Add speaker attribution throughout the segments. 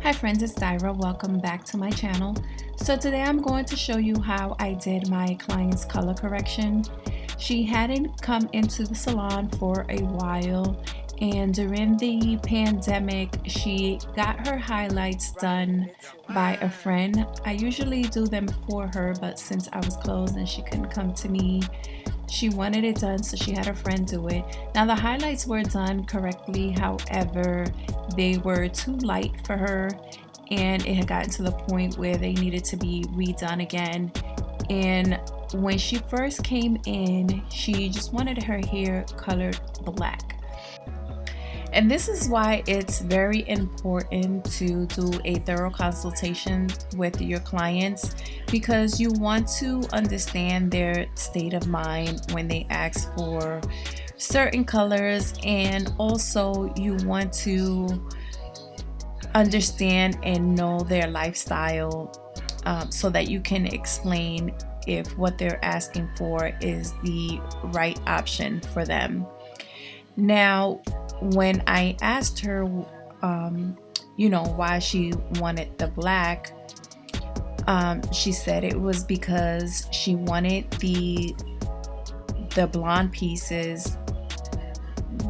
Speaker 1: Hi friends, it's Dyra. Welcome back to my channel. So today I'm going to show you how I did my client's color correction. She hadn't come into the salon for a while, and during the pandemic she got her highlights done by a friend. I usually do them for her, but since I was closed and she couldn't come to me, she wanted it done, so she had a friend do it. Now the highlights were done correctly, however they were too light for her, and it had gotten to the point where they needed to be redone again. And when she first came in, she just wanted her hair colored black. And this is why it's very important to do a thorough consultation with your clients, because you want to understand their state of mind when they ask for certain colors, and also you want to understand and know their lifestyle, so that you can explain if what they're asking for is the right option for them. Now, when I asked her, why she wanted the black, she said it was because she wanted the blonde pieces.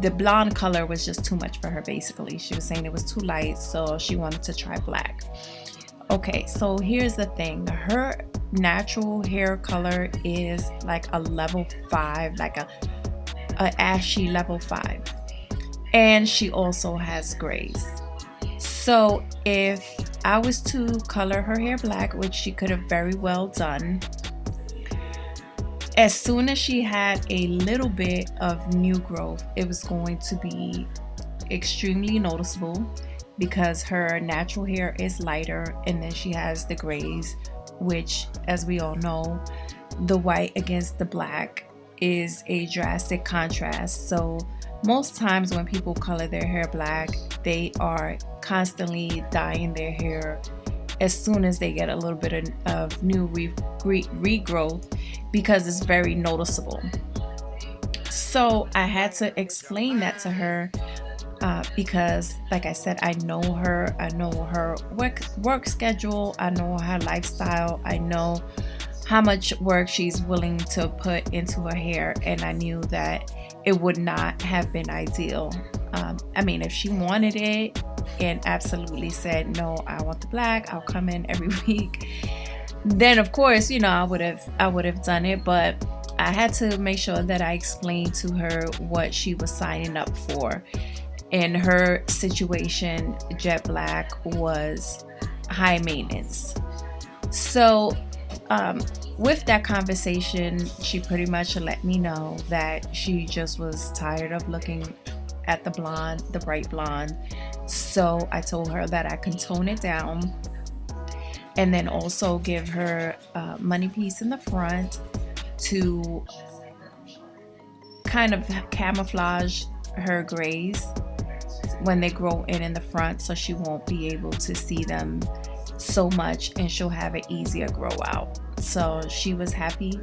Speaker 1: The blonde color was just too much for her, basically. She was saying it was too light, so she wanted to try black. Okay, so here's the thing. Her natural hair color is like a level 5, like a ashy level 5. And she also has grays. So if I was to color her hair black, which she could have very well done, as soon as she had a little bit of new growth, it was going to be extremely noticeable, because her natural hair is lighter, and then she has the grays, which, as we all know, the white against the black is a drastic contrast. So most times when people color their hair black, they are constantly dyeing their hair as soon as they get a little bit of new regrowth, because it's very noticeable. So I had to explain that to her, because like I said, I know her work schedule, I know her lifestyle, I know how much work she's willing to put into her hair, and I knew that it would not have been ideal. If she wanted it and absolutely said, no, I want the black, I'll come in every week, then of course, I would have done it. But I had to make sure that I explained to her what she was signing up for. In her situation, jet black was high maintenance. So with that conversation, she pretty much let me know that she just was tired of looking at the bright blonde. So I told her that I can tone it down, and then also give her a money piece in the front to kind of camouflage her grays when they grow in the front, so she won't be able to see them so much, and she'll have an easier grow out. So she was happy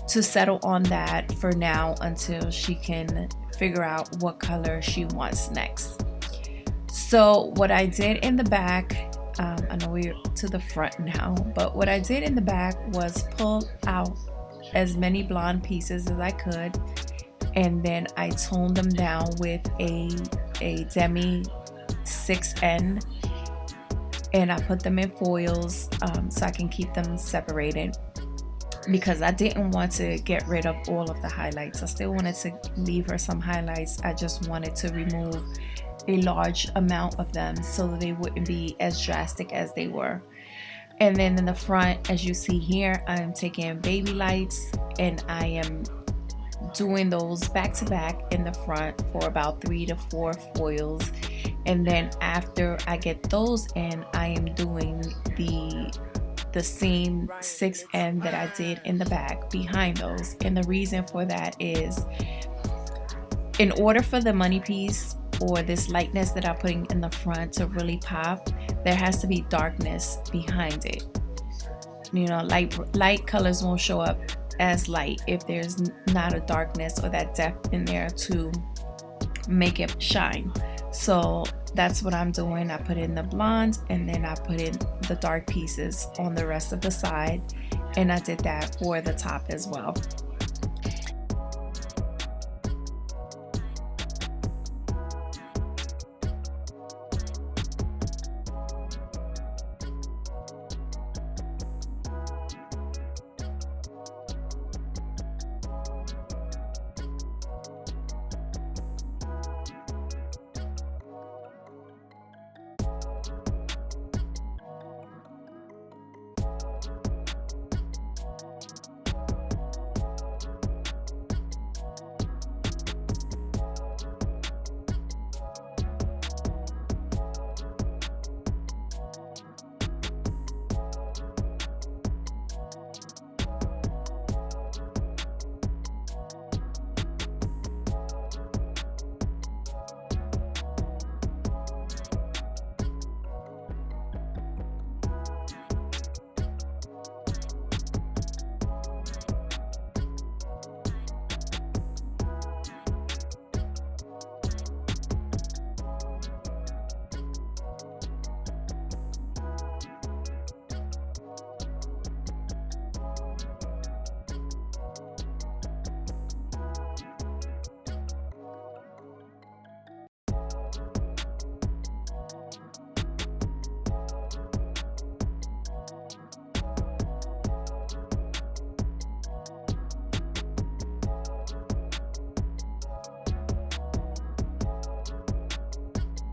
Speaker 1: to settle on that for now until she can figure out what color she wants next. So what I did in the back, I know we're to the front now, but what I did in the back was pull out as many blonde pieces as I could, and then I toned them down with a Demi 6N, and I put them in foils, so I can keep them separated, because I didn't want to get rid of all of the highlights. I still wanted to leave her some highlights. I just wanted to remove a large amount of them so they wouldn't be as drastic as they were. And then in the front, as you see here, I'm taking baby lights, and I am doing those back to back in the front for about 3 to 4 foils. And then after I get those in, I am doing the same 6N that I did in the back behind those. And the reason for that is, in order for the money piece or this lightness that I'm putting in the front to really pop, there has to be darkness behind it. Light colors won't show up as light if there's not a darkness or that depth in there to make it shine. So that's what I'm doing. I put in the blonde and then I put in the dark pieces on the rest of the side, and I did that for the top as well.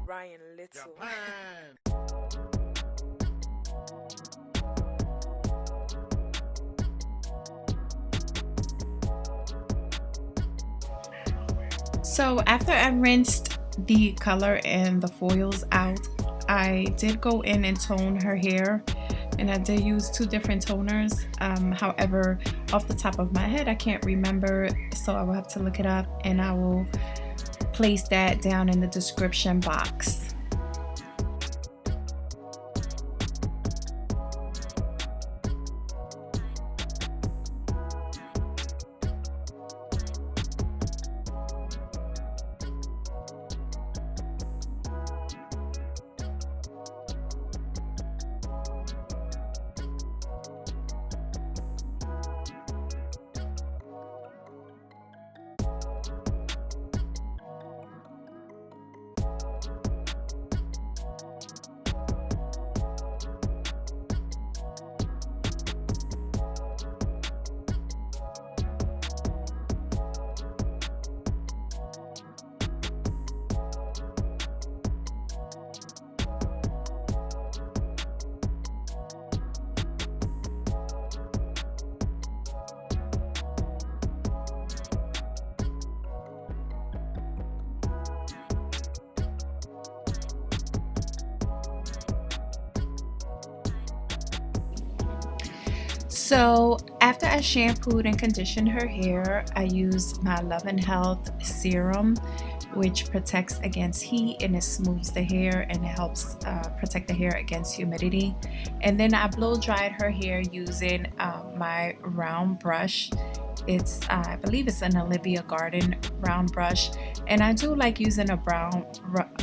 Speaker 2: Ryan Little.
Speaker 1: So after I rinsed the color and the foils out, I did go in and tone her hair, and I did use two different toners. However, off the top of my head, I can't remember, so I will have to look it up, and I will place that down in the description box. So after I shampooed and conditioned her hair, I used my Love and Health serum, which protects against heat and it smooths the hair and it helps protect the hair against humidity. And then I blow dried her hair using my round brush. I believe it's an Olivia Garden round brush, and I do like using a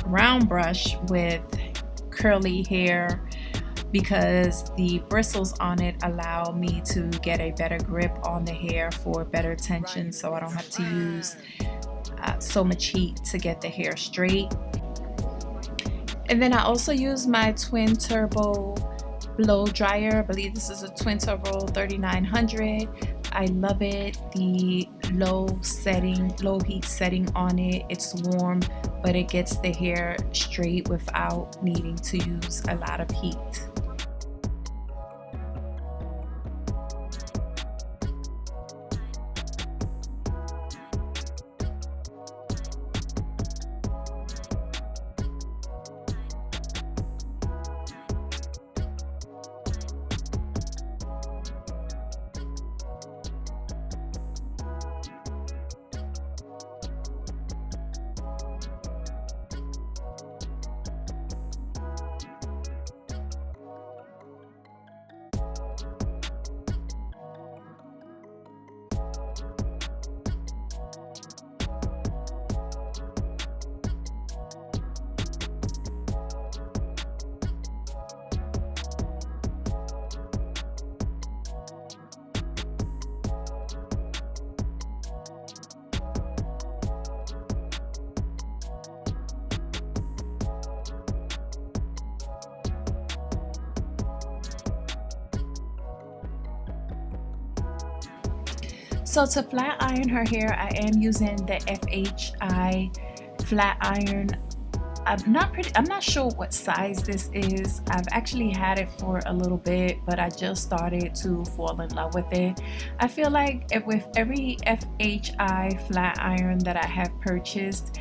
Speaker 1: round brush with curly hair because the bristles on it allow me to get a better grip on the hair for better tension, so I don't have to use so much heat to get the hair straight. And then I also use my twin turbo blow dryer. I believe this is a twin turbo 3900. I love it. The low heat setting on it. It's warm, but it gets the hair straight without needing to use a lot of heat. So to flat iron her hair, I am using the FHI flat iron. I'm not sure what size this is. I've actually had it for a little bit, but I just started to fall in love with it. I feel like with every FHI flat iron that I have purchased,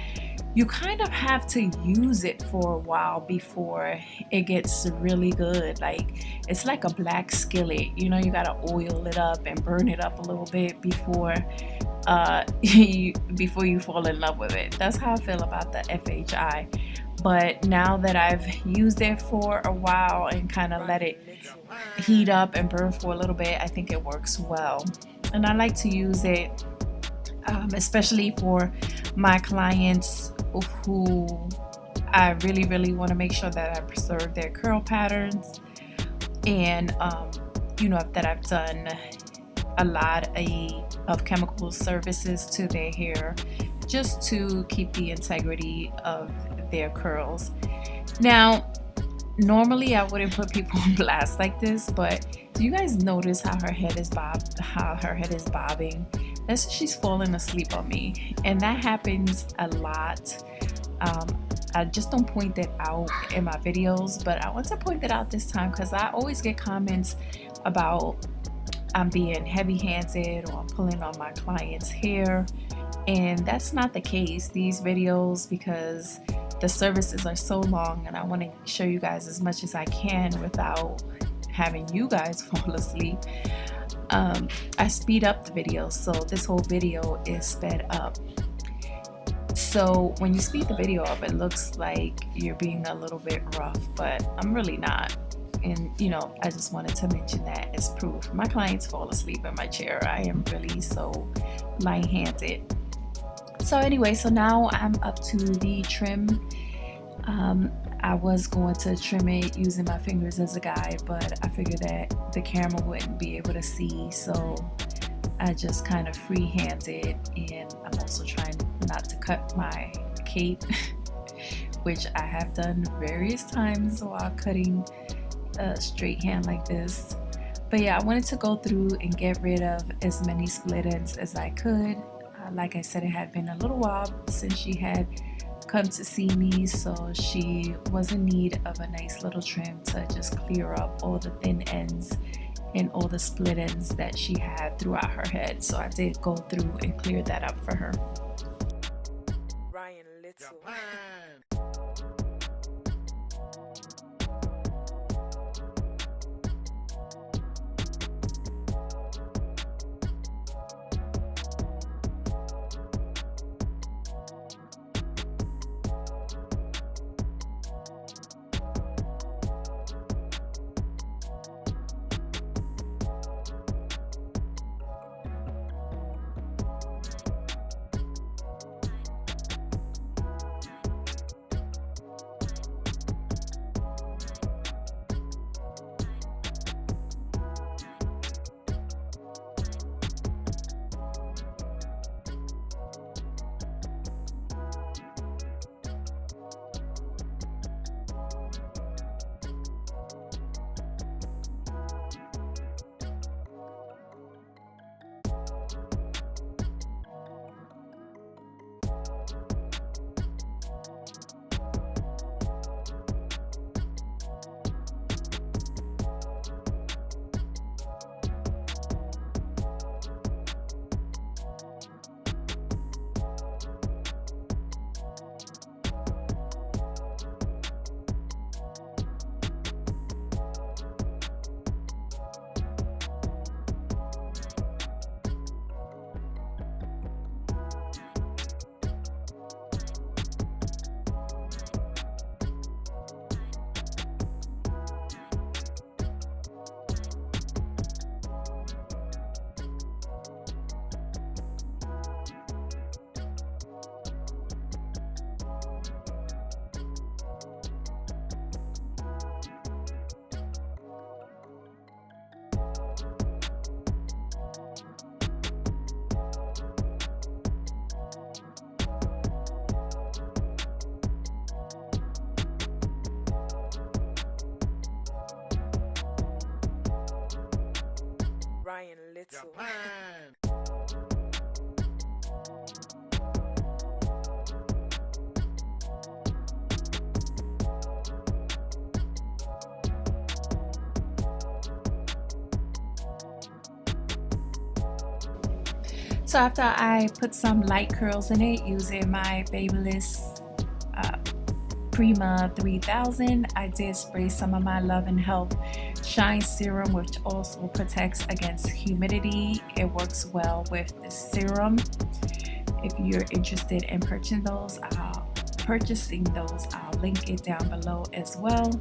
Speaker 1: you kind of have to use it for a while before it gets really good. Like, it's like a black skillet, you know, you gotta oil it up and burn it up a little bit before before you fall in love with it. That's how I feel about the FHI. But now that I've used it for a while and kind of let it heat up and burn for a little bit, I think it works well. And I like to use it especially for my clients who I really want to make sure that I preserve their curl patterns, and you know, that I've done a lot of chemical services to their hair just to keep the integrity of their curls. Now, normally I wouldn't put people on blast like this, but do you guys notice how her head is bobbing? That's she's falling asleep on me, and that happens a lot. I just don't point that out in my videos, but I want to point that out this time because I always get comments about I'm being heavy-handed or I'm pulling on my client's hair, and that's not the case. These videos, because the services are so long and I want to show you guys as much as I can without having you guys fall asleep, I speed up the video, so this whole video is sped up. So when you speed the video up, it looks like you're being a little bit rough, but I'm really not. And you know, I just wanted to mention that as proof. My clients fall asleep in my chair. I am really so light-handed. So anyway, so now I'm up to the trim. I was going to trim it using my fingers as a guide, but I figured that the camera wouldn't be able to see, so I just kind of free-handed, and I'm also trying not to cut my cape, which I have done various times while cutting a straight hand like this. But yeah, I wanted to go through and get rid of as many split ends as I could. Like I said, it had been a little while since she had come to see me, so she was in need of a nice little trim to just clear up all the thin ends and all the split ends that she had throughout her head. So I did go through and clear that up for her.
Speaker 2: Ryan Little. Ryan Little.
Speaker 1: So after I put some light curls in it using my Babyliss Prima 3000, I did spray some of my Love and Health Shine Serum, which also protects against humidity. It works well with the serum. If you're interested in purchasing those, I'll link it down below as well.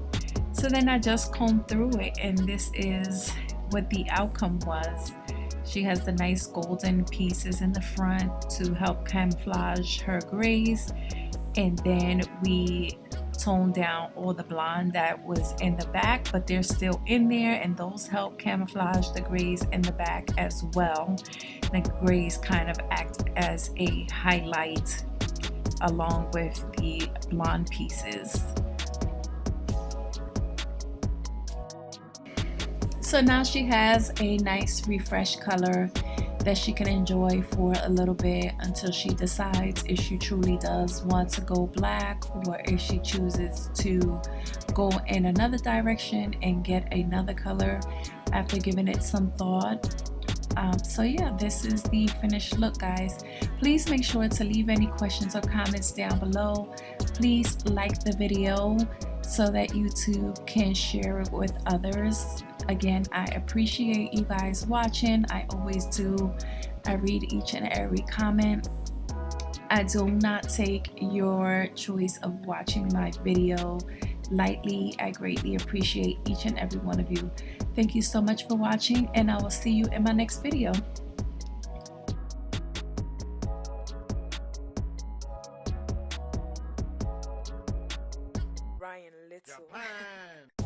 Speaker 1: So then I just combed through it, and this is what the outcome was. She has the nice golden pieces in the front to help camouflage her grays, and then we toned down all the blonde that was in the back, but they're still in there, and those help camouflage the grays in the back as well. The grays kind of act as a highlight along with the blonde pieces. So now she has a nice refreshed color that she can enjoy for a little bit until she decides if she truly does want to go black, or if she chooses to go in another direction and get another color after giving it some thought. So yeah, this is the finished look, guys. Please make sure to leave any questions or comments down below. Please like the video so that YouTube can share it with others. Again, I appreciate you guys watching. I always do. I read each and every comment. I do not take your choice of watching my video lightly. I greatly appreciate each and every one of you. Thank you so much for watching, and I will see you in my next video.
Speaker 2: Ryan Little.